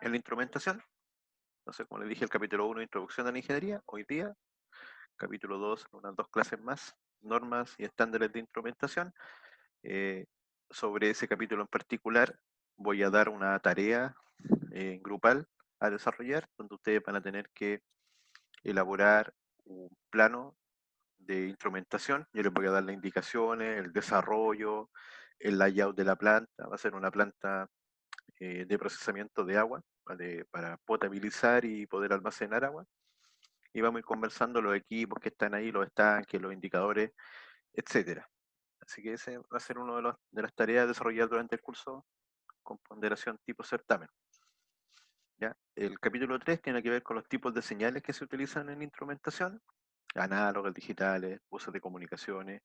en la instrumentación. Entonces, como les dije, el capítulo 1, Introducción a la Ingeniería, hoy día. Capítulo 2, unas 2 clases más, normas y estándares de instrumentación. Sobre ese capítulo en particular, voy a dar una tarea grupal a desarrollar, donde ustedes van a tener que elaborar un plano de instrumentación. Yo les voy a dar las indicaciones, el desarrollo, el layout de la planta. Va a ser una planta de procesamiento de agua, ¿vale? Para potabilizar y poder almacenar agua. Y vamos a ir conversando los equipos que están ahí, los estanques, los indicadores, etcétera. Así que ese va a ser una de las tareas a desarrollar durante el curso con ponderación tipo certamen. ¿Ya? El capítulo 3 tiene que ver con los tipos de señales que se utilizan en instrumentación, análogas, digitales, usos de comunicaciones,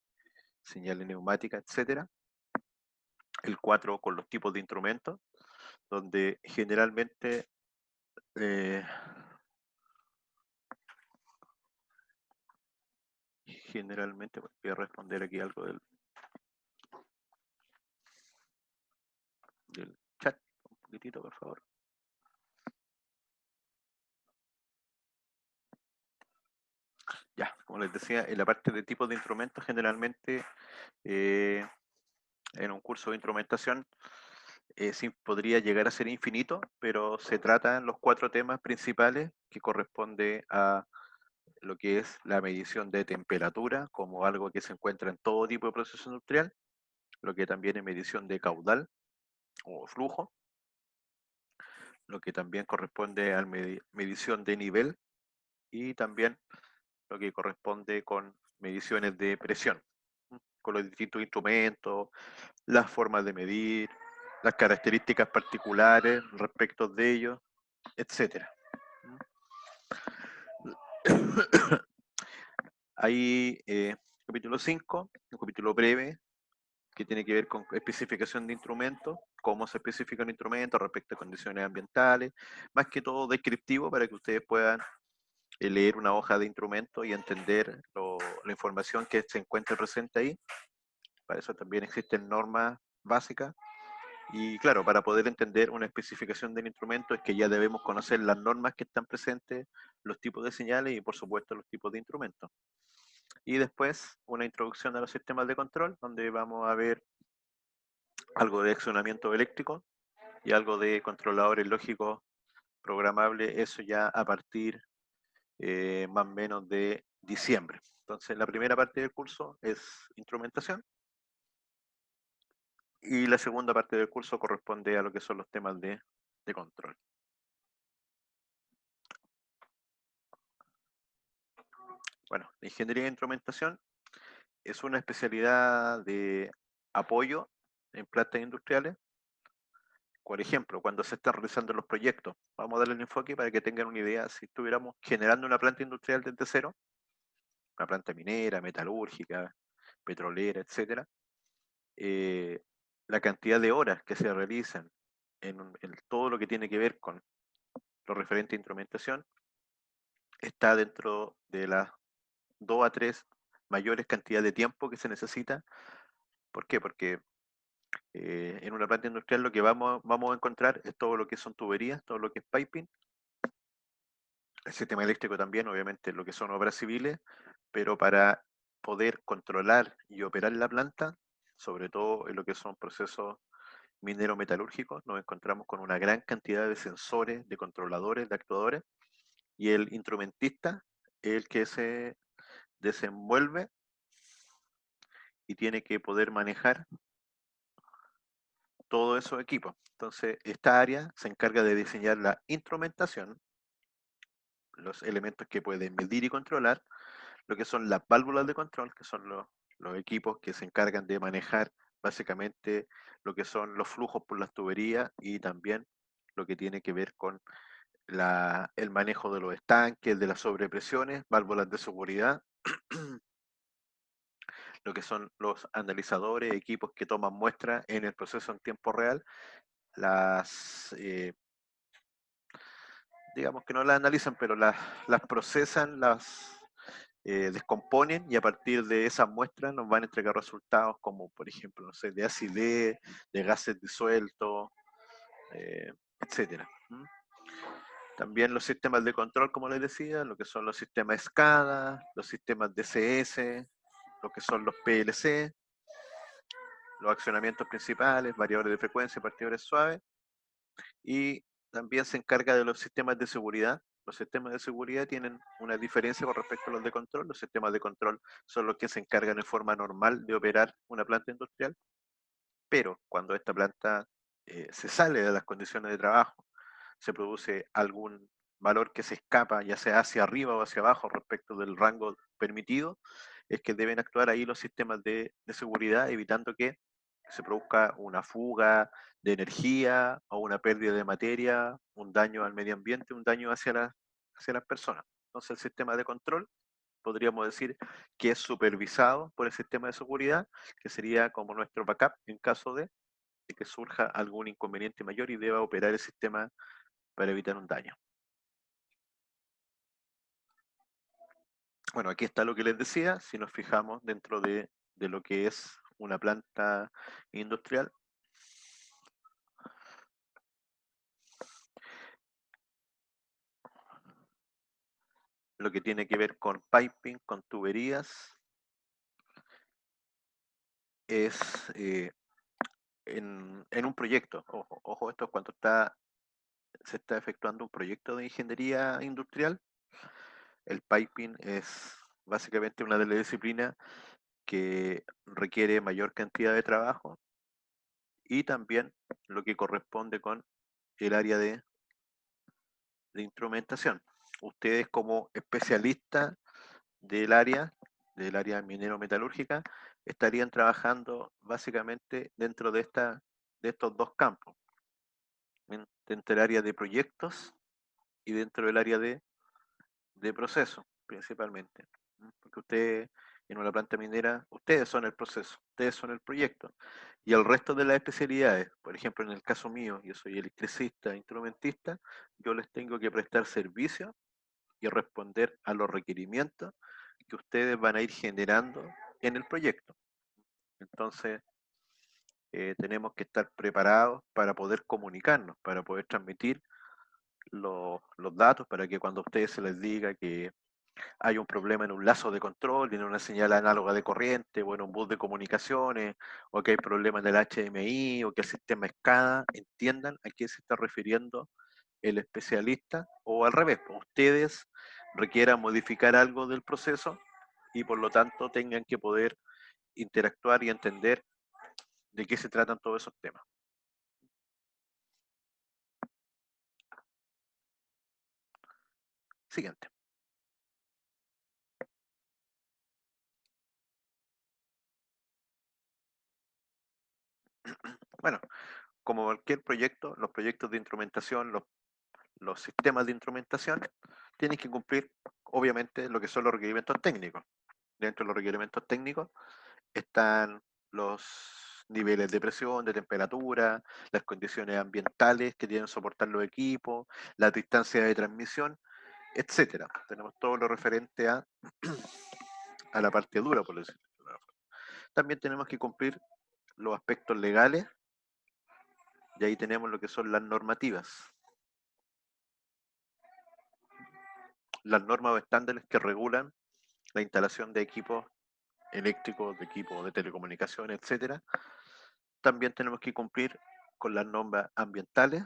señales neumáticas, etcétera. El 4 con los tipos de instrumentos, donde generalmente voy a responder aquí algo del chat, un poquitito por favor. Ya, como les decía, en la parte de tipos de instrumentos, generalmente en un curso de instrumentación sí podría llegar a ser infinito, pero se tratan los 4 temas principales que corresponde a lo que es la medición de temperatura, como algo que se encuentra en todo tipo de proceso industrial, lo que también es medición de caudal o flujo, lo que también corresponde a medición de nivel y también lo que corresponde con mediciones de presión, con los distintos instrumentos, las formas de medir, las características particulares respecto de ellos, etcétera. Hay capítulo 5, un capítulo breve, que tiene que ver con especificación de instrumentos, cómo se especifica un instrumento respecto a condiciones ambientales, más que todo descriptivo para que ustedes puedan leer una hoja de instrumento y entender la información que se encuentra presente ahí. Para eso también existen normas básicas. Y claro, para poder entender una especificación del instrumento es que ya debemos conocer las normas que están presentes, los tipos de señales y por supuesto los tipos de instrumentos. Y después una introducción a los sistemas de control, donde vamos a ver algo de accionamiento eléctrico y algo de controladores lógicos programables, eso ya a partir más o menos de diciembre. Entonces la primera parte del curso es instrumentación y la segunda parte del curso corresponde a lo que son los temas de control. Bueno, la ingeniería de instrumentación es una especialidad de apoyo en plantas industriales. Por ejemplo, cuando se están realizando los proyectos, vamos a darle el enfoque para que tengan una idea. Si estuviéramos generando una planta industrial desde cero, una planta minera, metalúrgica, petrolera, etcétera, la cantidad de horas que se realizan en todo lo que tiene que ver con lo referente a instrumentación está dentro de las 2 a 3 mayores cantidades de tiempo que se necesita. ¿Por qué? Porque en una planta industrial lo que vamos a encontrar es todo lo que son tuberías, todo lo que es piping, el sistema eléctrico también, obviamente lo que son obras civiles, pero para poder controlar y operar la planta, sobre todo en lo que son procesos minero-metalúrgicos, nos encontramos con una gran cantidad de sensores, de controladores, de actuadores, y el instrumentista es el que se desenvuelve y tiene que poder manejar todos esos equipos. Entonces, esta área se encarga de diseñar la instrumentación, los elementos que pueden medir y controlar, lo que son las válvulas de control, que son los equipos que se encargan de manejar básicamente lo que son los flujos por las tuberías y también lo que tiene que ver con el manejo de los estanques, de las sobrepresiones, válvulas de seguridad, lo que son los analizadores, equipos que toman muestras en el proceso en tiempo real, las digamos que no las analizan, pero las procesan, las descomponen y a partir de esas muestras nos van a entregar resultados como, por ejemplo, no sé, de acidez, de gases disueltos, etcétera. También los sistemas de control, como les decía, lo que son los sistemas SCADA, los sistemas DCS, lo que son los PLC, los accionamientos principales, variadores de frecuencia, partidores suaves, y también se encarga de los sistemas de seguridad. Los sistemas de seguridad tienen una diferencia con respecto a los de control. Los sistemas de control son los que se encargan en forma normal de operar una planta industrial, pero cuando esta planta se sale de las condiciones de trabajo, se produce algún valor que se escapa, ya sea hacia arriba o hacia abajo respecto del rango permitido, es que deben actuar ahí los sistemas de seguridad, evitando que se produzca una fuga de energía o una pérdida de materia, un daño al medio ambiente, un daño hacia las personas. Entonces el sistema de control podríamos decir que es supervisado por el sistema de seguridad, que sería como nuestro backup en caso de que surja algún inconveniente mayor y deba operar el sistema para evitar un daño. Bueno, aquí está lo que les decía, si nos fijamos dentro de lo que es una planta industrial, lo que tiene que ver con piping, con tuberías, es en un proyecto. Ojo, esto es cuando se está efectuando un proyecto de ingeniería industrial. El piping es básicamente una de las disciplinas que requiere mayor cantidad de trabajo y también lo que corresponde con el área de instrumentación. Ustedes como especialistas del área minero-metalúrgica, estarían trabajando básicamente dentro de estos dos campos, dentro del área de proyectos y dentro del área de proceso, principalmente. Porque ustedes en una planta minera, ustedes son el proceso, ustedes son el proyecto. Y el resto de las especialidades, por ejemplo, en el caso mío, yo soy electricista, instrumentista, yo les tengo que prestar servicio y responder a los requerimientos que ustedes van a ir generando en el proyecto. Entonces, tenemos que estar preparados para poder comunicarnos, para poder transmitir los datos, para que cuando a ustedes se les diga que hay un problema en un lazo de control, en una señal análoga de corriente, o en un bus de comunicaciones, o que hay problemas en el HMI, o que el sistema SCADA, entiendan a qué se está refiriendo el especialista, o al revés, ustedes requieran modificar algo del proceso y por lo tanto tengan que poder interactuar y entender de qué se tratan todos esos temas. Siguiente. Bueno, como cualquier proyecto, los proyectos de instrumentación, los sistemas de instrumentación, tienen que cumplir, obviamente, lo que son los requerimientos técnicos. Dentro de los requerimientos técnicos están los niveles de presión, de temperatura, las condiciones ambientales que tienen que soportar los equipos, la distancia de transmisión, etcétera. Tenemos todo lo referente a la parte dura, por decirlo. También tenemos que cumplir los aspectos legales y ahí tenemos lo que son las normativas. Las normas o estándares que regulan la instalación de equipos eléctricos, de equipos de telecomunicaciones, etcétera. También tenemos que cumplir con las normas ambientales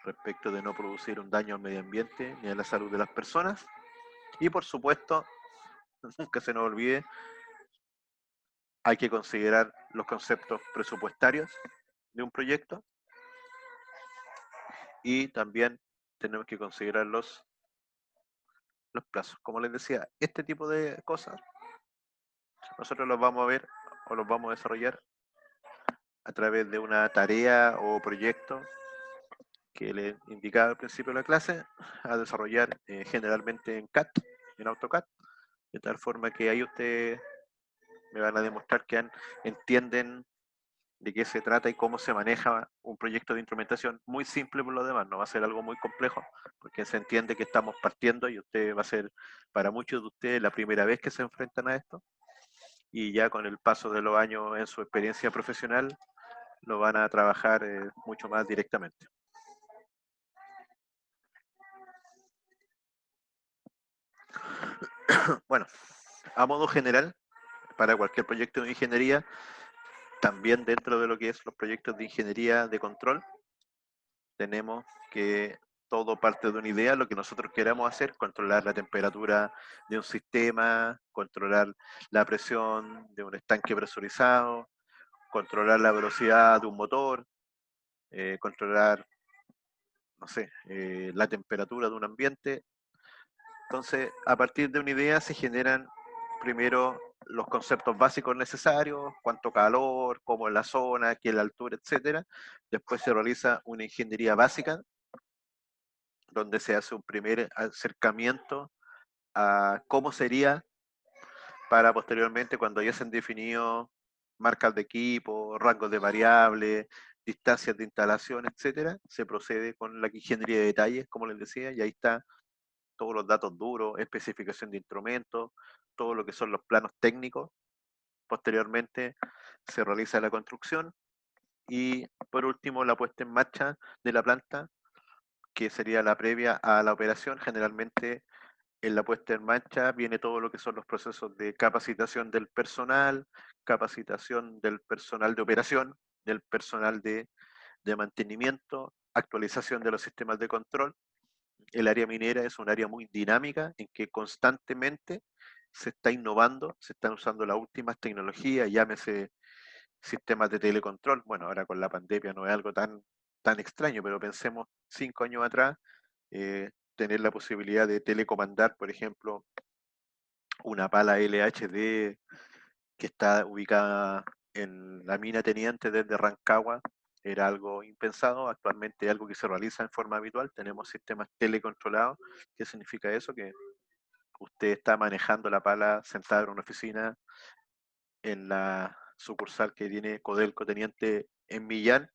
respecto de no producir un daño al medio ambiente ni a la salud de las personas. Y por supuesto, nunca se nos olvide, hay que considerar los conceptos presupuestarios de un proyecto y también tenemos que considerar los plazos. Como les decía, este tipo de cosas nosotros los vamos a ver o los vamos a desarrollar a través de una tarea o proyecto que le indicaba al principio de la clase, a desarrollar generalmente en CAD, en AutoCAD, de tal forma que ahí ustedes me van a demostrar que entienden de qué se trata y cómo se maneja un proyecto de instrumentación muy simple por lo demás, no va a ser algo muy complejo, porque se entiende que estamos partiendo y usted va a ser, para muchos de ustedes, la primera vez que se enfrentan a esto, y ya con el paso de los años en su experiencia profesional, lo van a trabajar mucho más directamente. Bueno, a modo general, para cualquier proyecto de ingeniería, también dentro de lo que es los proyectos de ingeniería de control, tenemos que todo parte de una idea, lo que nosotros queramos hacer, controlar la temperatura de un sistema, controlar la presión de un estanque presurizado, controlar la velocidad de un motor, controlar, no sé, la temperatura de un ambiente. Entonces, a partir de una idea se generan primero los conceptos básicos necesarios, cuánto calor, cómo es la zona, qué es la altura, etcétera. Después se realiza una ingeniería básica, donde se hace un primer acercamiento a cómo sería para posteriormente, cuando ya se han definido marcas de equipo, rangos de variables, distancias de instalación, etcétera, se procede con la ingeniería de detalles, como les decía, y ahí está todos los datos duros, especificación de instrumentos, todo lo que son los planos técnicos. Posteriormente se realiza la construcción y por último la puesta en marcha de la planta, que sería la previa a la operación. Generalmente en la puesta en marcha viene todo lo que son los procesos de capacitación del personal, capacitación del personal de operación, del personal de mantenimiento, actualización de los sistemas de control. El área minera es un área muy dinámica en que constantemente se está innovando, se están usando las últimas tecnologías, llámese sistemas de telecontrol. Bueno, ahora con la pandemia no es algo tan extraño, pero pensemos 5 años atrás, tener la posibilidad de telecomandar, por ejemplo, una pala LHD que está ubicada en la mina Teniente desde Rancagua, era algo impensado. Actualmente es algo que se realiza en forma habitual. Tenemos sistemas telecontrolados. ¿Qué significa eso? Que usted está manejando la pala sentado en una oficina en la sucursal que tiene Codelco Teniente en Millán,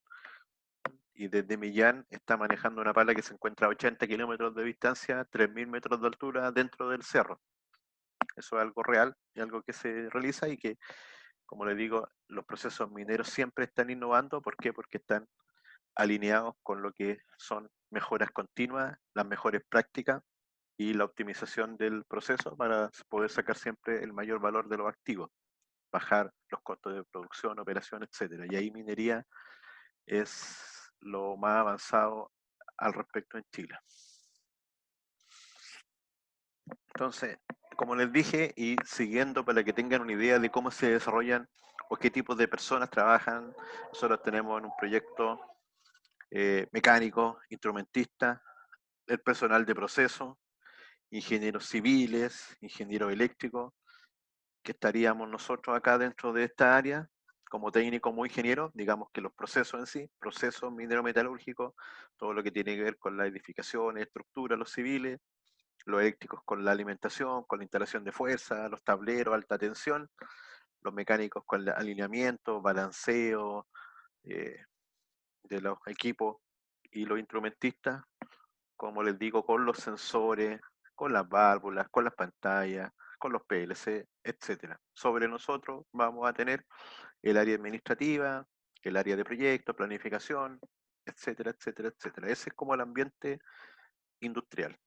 y desde Millán está manejando una pala que se encuentra a 80 kilómetros de distancia, 3.000 metros de altura dentro del cerro. Eso es algo real y algo que se realiza y que, como le digo, los procesos mineros siempre están innovando. ¿Por qué? Porque están alineados con lo que son mejoras continuas, las mejores prácticas y la optimización del proceso para poder sacar siempre el mayor valor de los activos, bajar los costos de producción, operación, etcétera. Y ahí minería es lo más avanzado al respecto en Chile. Entonces, como les dije, y siguiendo para que tengan una idea de cómo se desarrollan o qué tipo de personas trabajan, nosotros tenemos en un proyecto mecánicos, instrumentistas, el personal de proceso, ingenieros civiles, ingenieros eléctricos, que estaríamos nosotros acá dentro de esta área como técnico, como ingeniero. Digamos que los procesos en sí, procesos minero-metalúrgicos, todo lo que tiene que ver con la edificación, estructura, los civiles, los eléctricos con la alimentación, con la instalación de fuerza, los tableros, alta tensión, los mecánicos con el alineamiento, balanceo de los equipos, y los instrumentistas, como les digo, con los sensores, con las válvulas, con las pantallas, con los PLC, etcétera. Sobre nosotros vamos a tener el área administrativa, el área de proyectos, planificación, etcétera, etcétera, etcétera. Ese es como el ambiente industrial.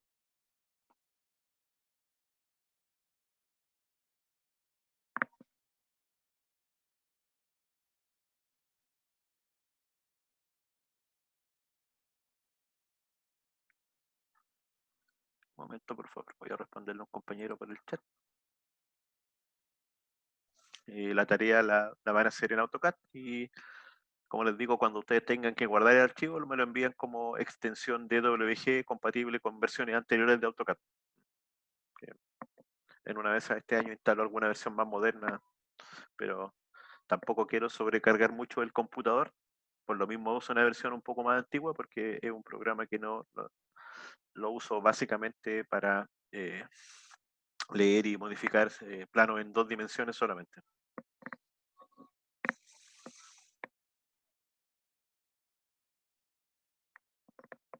Un momento, por favor, voy a responderle a un compañero por el chat. La tarea la van a hacer en AutoCAD y, como les digo, cuando ustedes tengan que guardar el archivo, me lo envían como extensión DWG compatible con versiones anteriores de AutoCAD. En una vez este año instalo alguna versión más moderna, pero tampoco quiero sobrecargar mucho el computador. Por lo mismo uso una versión un poco más antigua, porque es un programa que no lo uso básicamente para leer y modificar planos en 2 dimensiones solamente.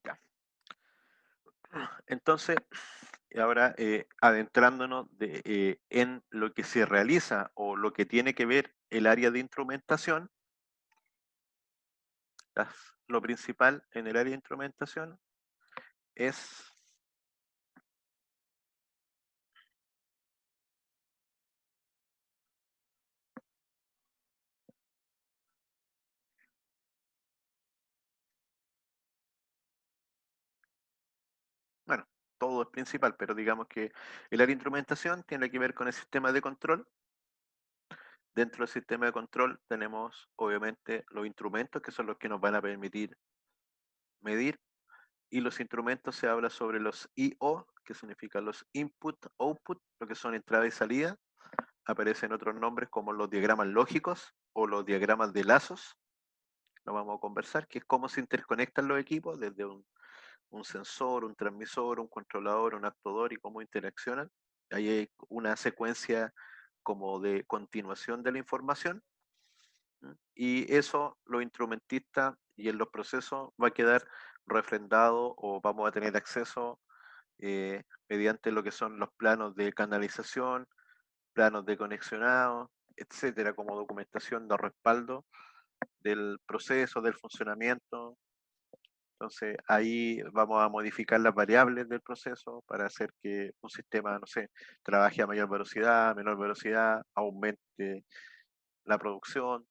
Ya. Entonces, ahora adentrándonos en lo que se realiza o lo que tiene que ver el área de instrumentación, lo principal en el área de instrumentación es todo es principal, pero digamos que el área de instrumentación tiene que ver con el sistema de control. Dentro del sistema de control tenemos obviamente los instrumentos que son los que nos van a permitir medir, y los instrumentos se habla sobre los I/O, que significan los input, output, lo que son entrada y salida. Aparecen otros nombres como los diagramas lógicos o los diagramas de lazos. Lo vamos a conversar, que es cómo se interconectan los equipos desde un sensor, un transmisor, un controlador, un actuador y cómo interaccionan. Ahí hay una secuencia como de continuación de la información. Y eso los instrumentistas y en los procesos va a quedar refrendado o vamos a tener acceso mediante lo que son los planos de canalización, planos de conexionado, etcétera, como documentación de respaldo del proceso, del funcionamiento. Entonces ahí vamos a modificar las variables del proceso para hacer que un sistema, no sé, trabaje a mayor velocidad, menor velocidad, aumente la producción,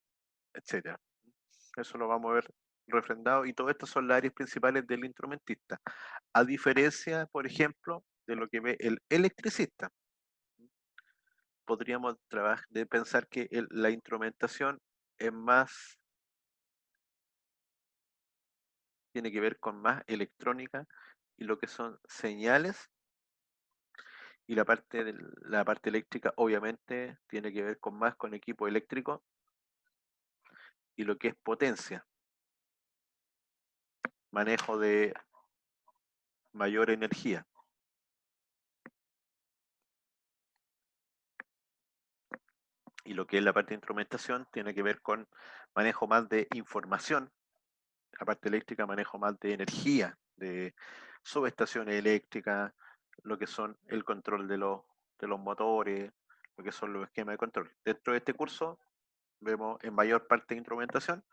etcétera. Eso lo vamos a ver refrendado y todo esto son las áreas principales del instrumentista. A diferencia, por ejemplo, de lo que ve el electricista. Podríamos de pensar que la instrumentación es más, tiene que ver con más electrónica y lo que son señales, y la parte eléctrica obviamente tiene que ver con más con equipo eléctrico y lo que es potencia, manejo de mayor energía. Y lo que es la parte de instrumentación tiene que ver con manejo más de información, la parte eléctrica manejo más de energía, de subestaciones eléctricas, lo que son el control de los motores, lo que son los esquemas de control. Dentro de este curso vemos en mayor parte instrumentación,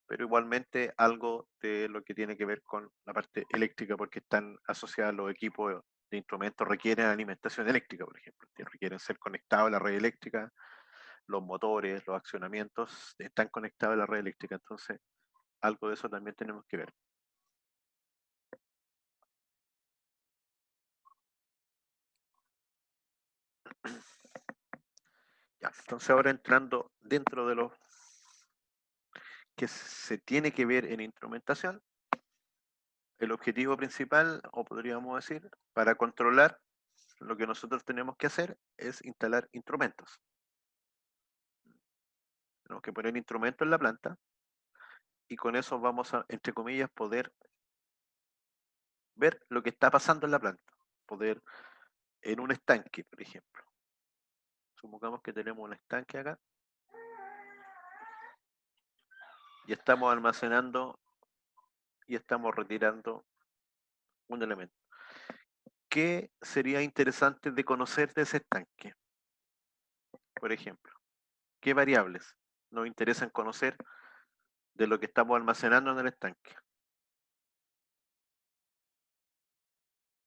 pero igualmente algo de lo que tiene que ver con la parte eléctrica, porque están asociados los equipos de instrumentos, requieren alimentación eléctrica, por ejemplo, requieren ser conectados a la red eléctrica, los motores, los accionamientos están conectados a la red eléctrica, entonces algo de eso también tenemos que ver. Ya, entonces ahora entrando dentro de lo que se tiene que ver en instrumentación, el objetivo principal, o podríamos decir, para controlar lo que nosotros tenemos que hacer es instalar instrumentos. Tenemos que poner instrumentos en la planta y con eso vamos a, entre comillas, poder ver lo que está pasando en la planta. Poder, en un estanque, por ejemplo. Supongamos que tenemos un estanque acá y estamos almacenando y estamos retirando un elemento. ¿Qué sería interesante de conocer de ese estanque? Por ejemplo, ¿qué variables nos interesan conocer de lo que estamos almacenando en el estanque?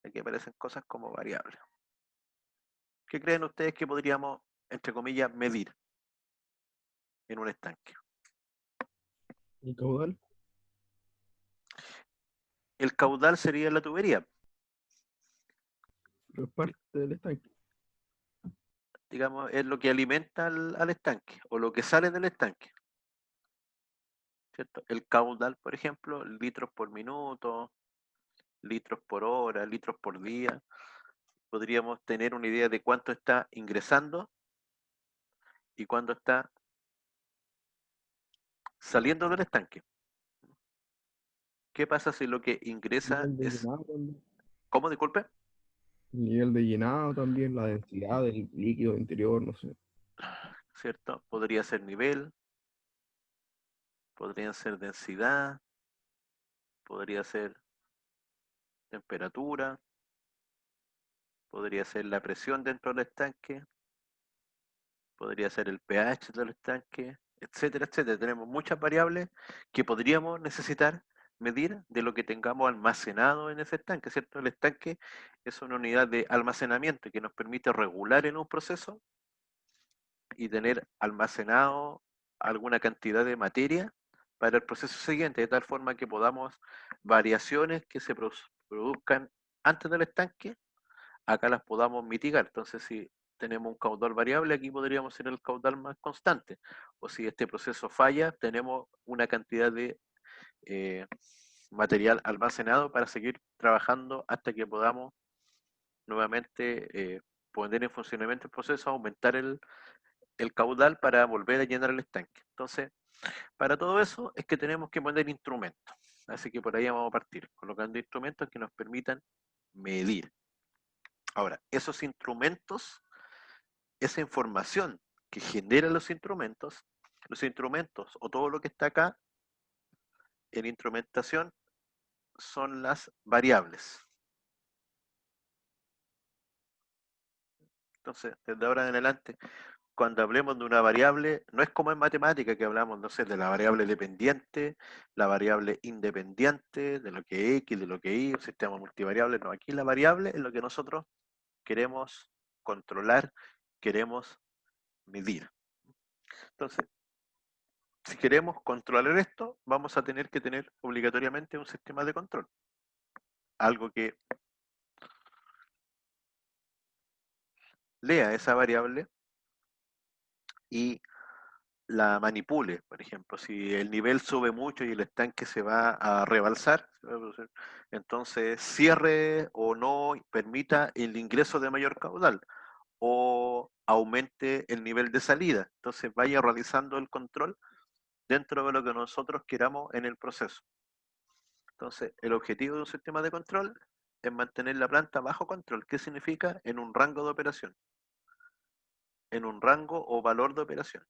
Aquí aparecen cosas como variables. ¿Qué creen ustedes que podríamos, entre comillas, medir en un estanque? El caudal, El caudal sería la tubería, pero es parte del estanque. digamos, es lo que alimenta al estanque o lo que sale del estanque, ¿cierto? El caudal, por ejemplo, litros por minuto, litros por hora, litros por día. Podríamos tener una idea de cuánto está ingresando y cuánto está saliendo del estanque. ¿Qué pasa si lo que ingresa Nivel de es... llenado también. ¿Cómo? Disculpe. El nivel de llenado también, la densidad del líquido interior, no sé. ¿Cierto? Podría ser nivel, podría ser densidad, podría ser temperatura, podría ser la presión dentro del estanque, podría ser el pH del estanque, etcétera, etcétera. Tenemos muchas variables que podríamos necesitar medir de lo que tengamos almacenado en ese estanque, ¿cierto? El estanque es una unidad de almacenamiento que nos permite regular en un proceso y tener almacenado alguna cantidad de materia para el proceso siguiente, de tal forma que podamos variaciones que se produzcan antes del estanque, acá las podamos mitigar. Entonces, si tenemos un caudal variable, aquí podríamos ser el caudal más constante. O si este proceso falla, tenemos una cantidad de eh, material almacenado para seguir trabajando hasta que podamos nuevamente poner en funcionamiento el proceso, aumentar el caudal para volver a llenar el estanque. Entonces, para todo eso es que tenemos que poner instrumentos. Así que por ahí vamos a partir, colocando instrumentos que nos permitan medir. Ahora, esos instrumentos, esa información que generan los instrumentos o todo lo que está acá en instrumentación son las variables. Entonces, desde ahora en adelante, cuando hablemos de una variable, no es como en matemática que hablamos, no sé, de la variable dependiente, la variable independiente, de lo que es X, de lo que es Y, un sistema multivariable. No, aquí la variable es lo que nosotros queremos controlar, queremos medir. Entonces, si queremos controlar esto, vamos a tener que tener obligatoriamente un sistema de control. Algo que lea esa variable y la manipule. Por ejemplo, si el nivel sube mucho y el estanque se va a rebalsar, entonces cierre o no permita el ingreso de mayor caudal o aumente el nivel de salida. Entonces vaya realizando el control dentro de lo que nosotros queramos en el proceso. Entonces, el objetivo de un sistema de control es mantener la planta bajo control. ¿Qué significa? En un rango de operación, en un rango o valor de operación.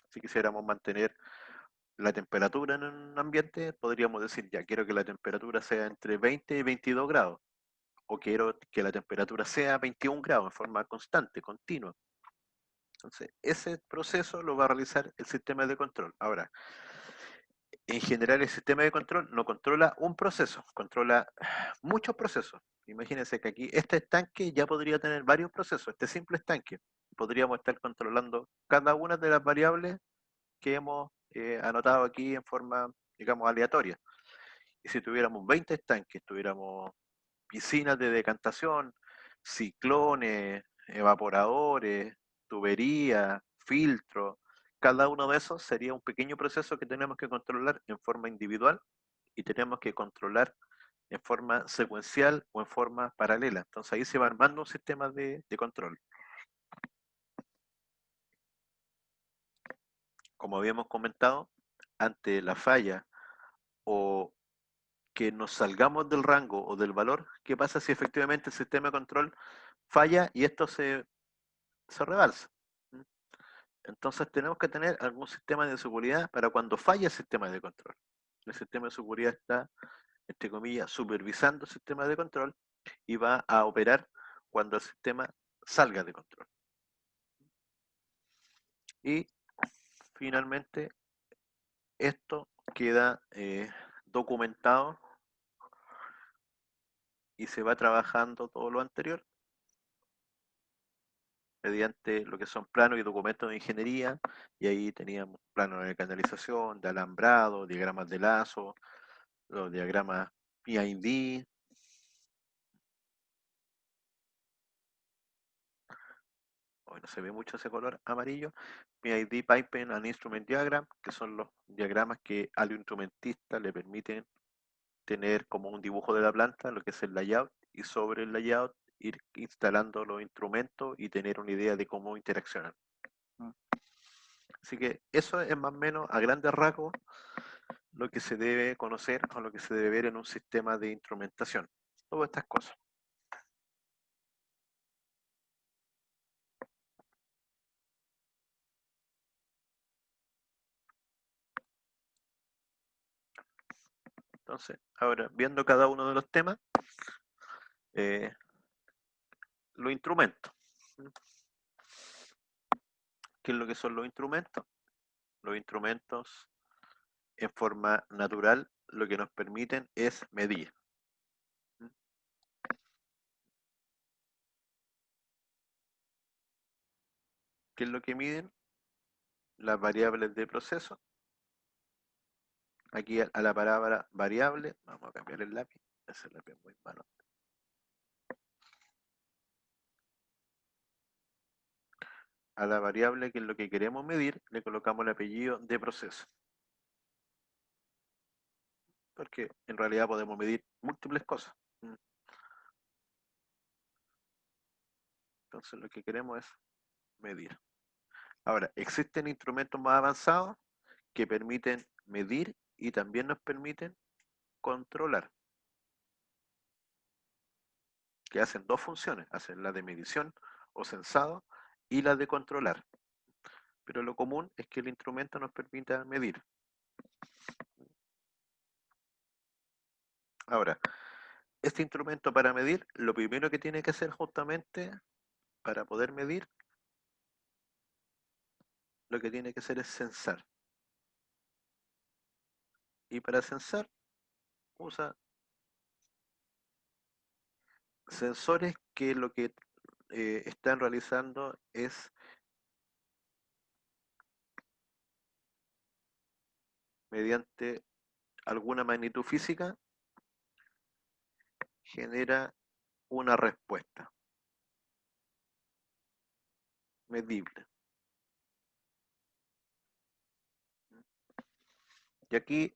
Si quisiéramos mantener la temperatura en un ambiente, podríamos decir, ya quiero que la temperatura sea entre 20 y 22 grados, o quiero que la temperatura sea 21 grados en forma constante, continua. Entonces, ese proceso lo va a realizar el sistema de control. Ahora, en general el sistema de control no controla un proceso, controla muchos procesos. Imagínense que aquí este estanque ya podría tener varios procesos, este simple estanque. Podríamos estar controlando cada una de las variables que hemos anotado aquí en forma, digamos, aleatoria. Y si tuviéramos 20 estanques, tuviéramos piscinas de decantación, ciclones, evaporadores, tuberías, filtros, cada uno de esos sería un pequeño proceso que tenemos que controlar en forma individual y tenemos que controlar en forma secuencial o en forma paralela. Entonces ahí se va armando un sistema de control. Como habíamos comentado, ante la falla o que nos salgamos del rango o del valor, ¿qué pasa si efectivamente el sistema de control falla y esto se rebalsa? Entonces tenemos que tener algún sistema de seguridad para cuando falla el sistema de control. El sistema de seguridad está, entre comillas, supervisando el sistema de control y va a operar cuando el sistema salga de control. Y finalmente esto queda documentado y se va trabajando todo lo anterior mediante lo que son planos y documentos de ingeniería, y ahí teníamos planos de canalización, de alambrado, diagramas de lazo, los diagramas PID, hoy no se ve mucho ese color amarillo, PID, Pipeline and Instrument Diagram, que son los diagramas que al instrumentista le permiten tener como un dibujo de la planta, lo que es el layout, y sobre el layout ir instalando los instrumentos y tener una idea de cómo interaccionan. Así que eso es más o menos a grandes rasgos lo que se debe conocer o lo que se debe ver en un sistema de instrumentación. Todas estas cosas. Entonces, ahora, viendo cada uno de los temas, los instrumentos. ¿Qué es lo que son los instrumentos? Los instrumentos, en forma natural, lo que nos permiten es medir. ¿Qué es lo que miden? Las variables de proceso. Aquí a la palabra variable, vamos a cambiar el lápiz. Ese es muy malo. A la variable que es lo que queremos medir, le colocamos el apellido de proceso. Porque en realidad podemos medir múltiples cosas. Entonces lo que queremos es medir. Ahora, existen instrumentos más avanzados que permiten medir y también nos permiten controlar, que hacen dos funciones, hacen la de medición o sensado y la de controlar. Pero lo común es que el instrumento nos permita medir. Ahora, este instrumento para medir, lo primero que tiene que hacer justamente para poder medir, lo que tiene que hacer es censar. Y para censar, usa sensores que lo que están realizando es mediante alguna magnitud física, genera una respuesta medible. Y aquí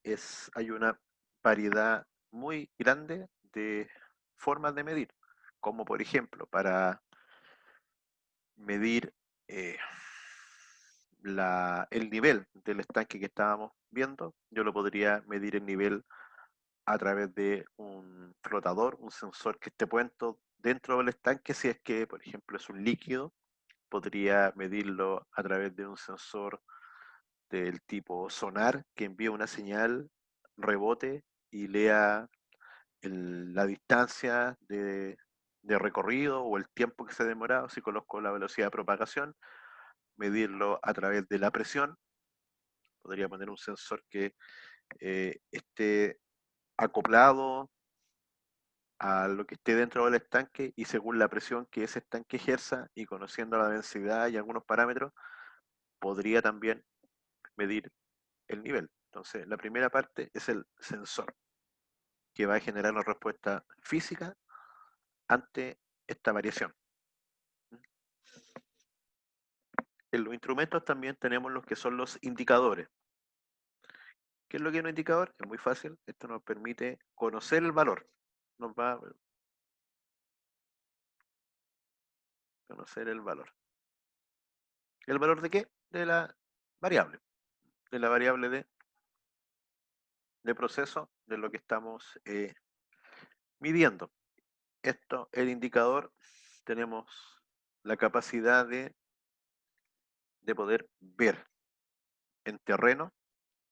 hay una variedad muy grande de formas de medir, como por ejemplo para medir eh, el nivel del estanque que estábamos viendo, yo lo podría medir el nivel a través de un flotador, un sensor que esté puesto dentro del estanque, si es que, por ejemplo, es un líquido, podría medirlo a través de un sensor del tipo sonar que envía una señal, rebote y lea la distancia de recorrido o el tiempo que se ha demorado, si conozco la velocidad de propagación, medirlo a través de la presión, podría poner un sensor que esté acoplado a lo que esté dentro del estanque y según la presión que ese estanque ejerza y conociendo la densidad y algunos parámetros, podría también medir el nivel. Entonces, la primera parte es el sensor, que va a generar una respuesta física ante esta variación. En los instrumentos también tenemos los que son los indicadores. ¿Qué es lo que es un indicador? Es muy fácil. Esto nos permite conocer el valor. Nos va a conocer el valor. ¿El valor de qué? De la variable. De la variable de proceso de lo que estamos midiendo. Esto, el indicador, tenemos la capacidad de poder ver en terreno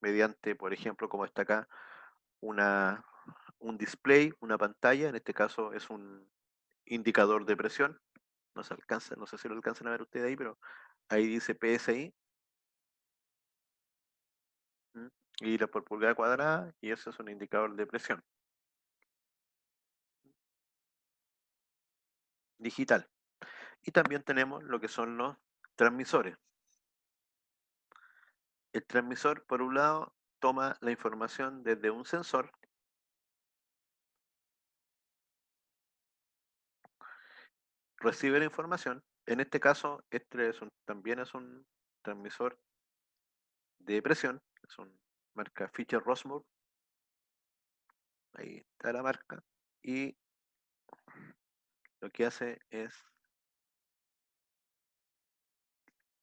mediante, por ejemplo, como está acá, un display, una pantalla, en este caso es un indicador de presión, no se alcanza, no sé si lo alcanzan a ver ustedes ahí, pero ahí dice PSI, y la por pulgada cuadrada, y eso es un indicador de presión digital. Y también tenemos lo que son los transmisores. El transmisor, por un lado, toma la información desde un sensor, recibe la información. En este caso, también es un transmisor de presión, es una marca Fischer-Rosburg, ahí está la marca, y lo que hace es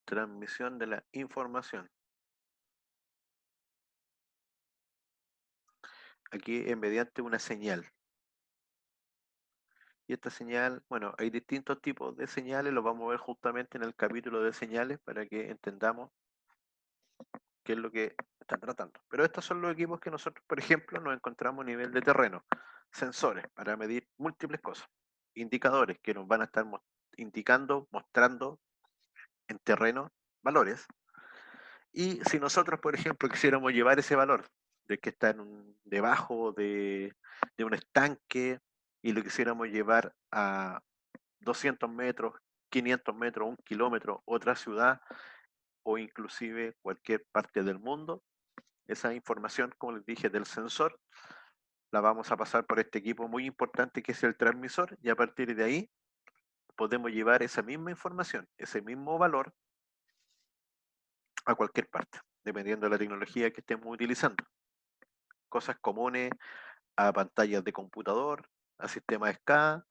transmisión de la información. Aquí es mediante una señal. Y esta señal, bueno, hay distintos tipos de señales, los vamos a ver justamente en el capítulo de señales para que entendamos qué es lo que están tratando. Pero estos son los equipos que nosotros, por ejemplo, nos encontramos a nivel de terreno. Sensores para medir múltiples cosas. Indicadores que nos van a estar indicando, mostrando en terreno valores. Y si nosotros, por ejemplo, quisiéramos llevar ese valor de que está debajo de un estanque y lo quisiéramos llevar a 200 metros, 500 metros, 1 kilómetro, otra ciudad o inclusive cualquier parte del mundo, esa información, como les dije, del sensor la vamos a pasar por este equipo muy importante que es el transmisor, y a partir de ahí podemos llevar esa misma información, ese mismo valor a cualquier parte, dependiendo de la tecnología que estemos utilizando. Cosas comunes a pantallas de computador, a sistemas SCADA,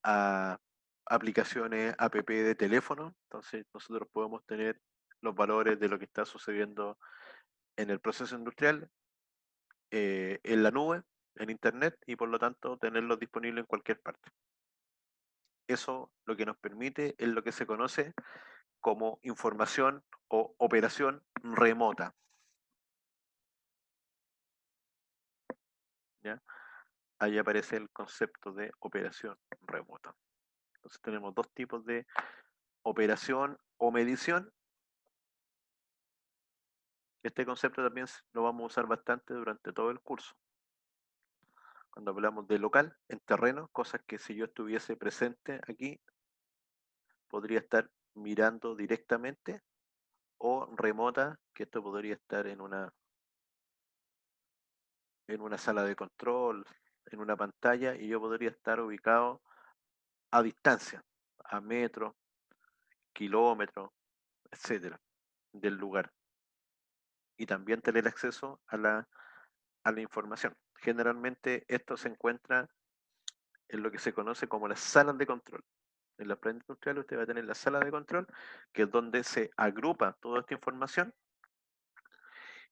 a aplicaciones app de teléfono. Entonces nosotros podemos tener los valores de lo que está sucediendo en el proceso industrial, en la nube, en internet, y por lo tanto tenerlos disponibles en cualquier parte. Eso lo que nos permite es lo que se conoce como información o operación remota. ¿Ya? Ahí aparece el concepto de operación remota. Entonces tenemos dos tipos de operación o medición. Este concepto también lo vamos a usar bastante durante todo el curso. Cuando hablamos de local, en terreno, cosas que si yo estuviese presente aquí, podría estar mirando directamente, o remota, que esto podría estar en una sala de control, en una pantalla, y yo podría estar ubicado a distancia, a metros, kilómetros, etcétera, del lugar. Y también tener acceso a la información. Generalmente esto se encuentra en lo que se conoce como las salas de control. En la planta industrial usted va a tener la sala de control, que es donde se agrupa toda esta información,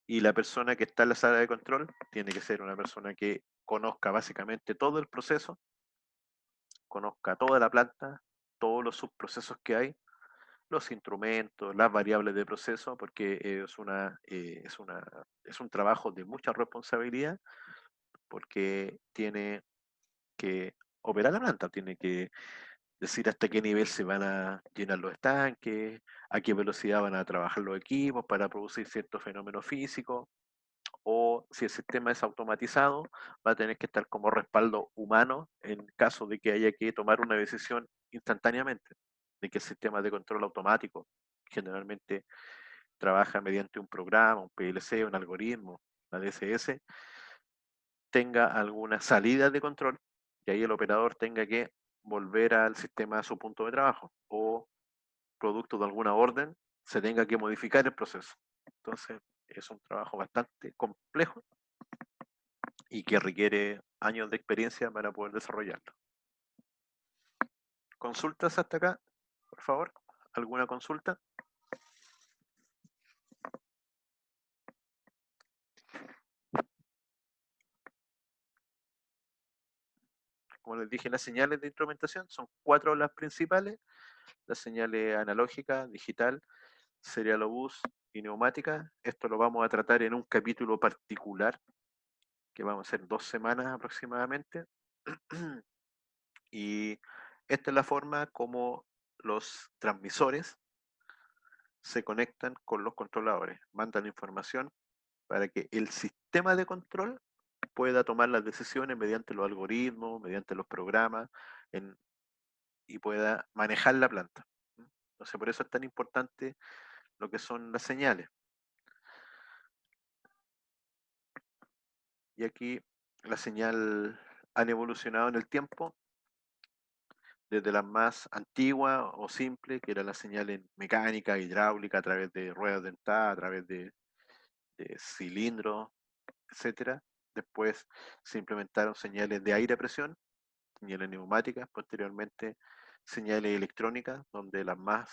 y la persona que está en la sala de control tiene que ser una persona que conozca básicamente todo el proceso, conozca toda la planta, todos los subprocesos que hay, los instrumentos, las variables de proceso, porque es un trabajo de mucha responsabilidad, porque tiene que operar la planta, tiene que decir hasta qué nivel se van a llenar los estanques, a qué velocidad van a trabajar los equipos para producir ciertos fenómenos físicos, o si el sistema es automatizado, va a tener que estar como respaldo humano en caso de que haya que tomar una decisión instantáneamente, de que el sistema de control automático generalmente trabaja mediante un programa, un PLC, un algoritmo, la DSS, tenga alguna salida de control, y ahí el operador tenga que volver al sistema a su punto de trabajo, o producto de alguna orden se tenga que modificar el proceso. Entonces es un trabajo bastante complejo y que requiere años de experiencia para poder desarrollarlo. ¿Consultas hasta acá? Por favor, ¿alguna consulta? Como les dije, las señales de instrumentación son 4 las principales: las señales analógica, digital, serial o bus y neumática. Esto lo vamos a tratar en un capítulo particular, que vamos a hacer 2 semanas aproximadamente. Y esta es la forma como los transmisores se conectan con los controladores, mandan información para que el sistema de control pueda tomar las decisiones mediante los algoritmos, mediante los programas, en, y pueda manejar la planta. Entonces, por eso es tan importante lo que son las señales. Y aquí la señal han evolucionado en el tiempo, desde las más antiguas o simples, que era la señal en mecánica, hidráulica, a través de ruedas dentadas, a través de cilindros, etcétera. Después se implementaron señales de aire a presión, señales neumáticas, posteriormente señales electrónicas, donde las más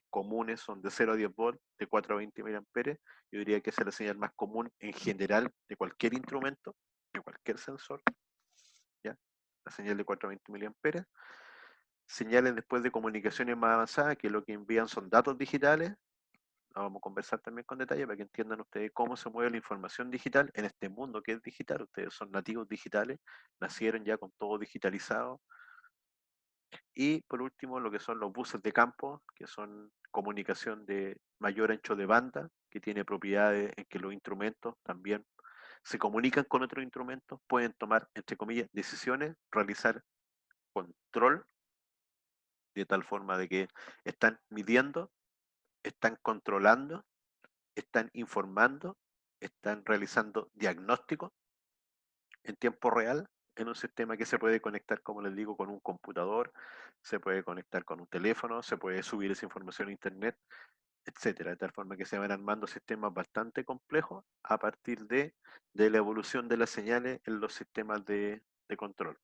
comunes son de 0 a 10 volts, de 4 a 20 miliamperes. Yo diría que esa es la señal más común en general de cualquier instrumento, de cualquier sensor, ¿ya? La señal de 4 a 20 miliamperes. Señales después de comunicaciones más avanzadas, que lo que envían son datos digitales. Lo vamos a conversar también con detalle para que entiendan ustedes cómo se mueve la información digital en este mundo que es digital. Ustedes son nativos digitales, nacieron ya con todo digitalizado. Y por último, lo que son los buses de campo, que son comunicación de mayor ancho de banda, que tiene propiedades en que los instrumentos también se comunican con otros instrumentos, pueden tomar, entre comillas, decisiones, realizar control, de tal forma de que están midiendo, están controlando, están informando, están realizando diagnóstico, en tiempo real en un sistema que se puede conectar, como les digo, con un computador, se puede conectar con un teléfono, se puede subir esa información a internet, etcétera, de tal forma que se van armando sistemas bastante complejos a partir de la evolución de las señales en los sistemas de control.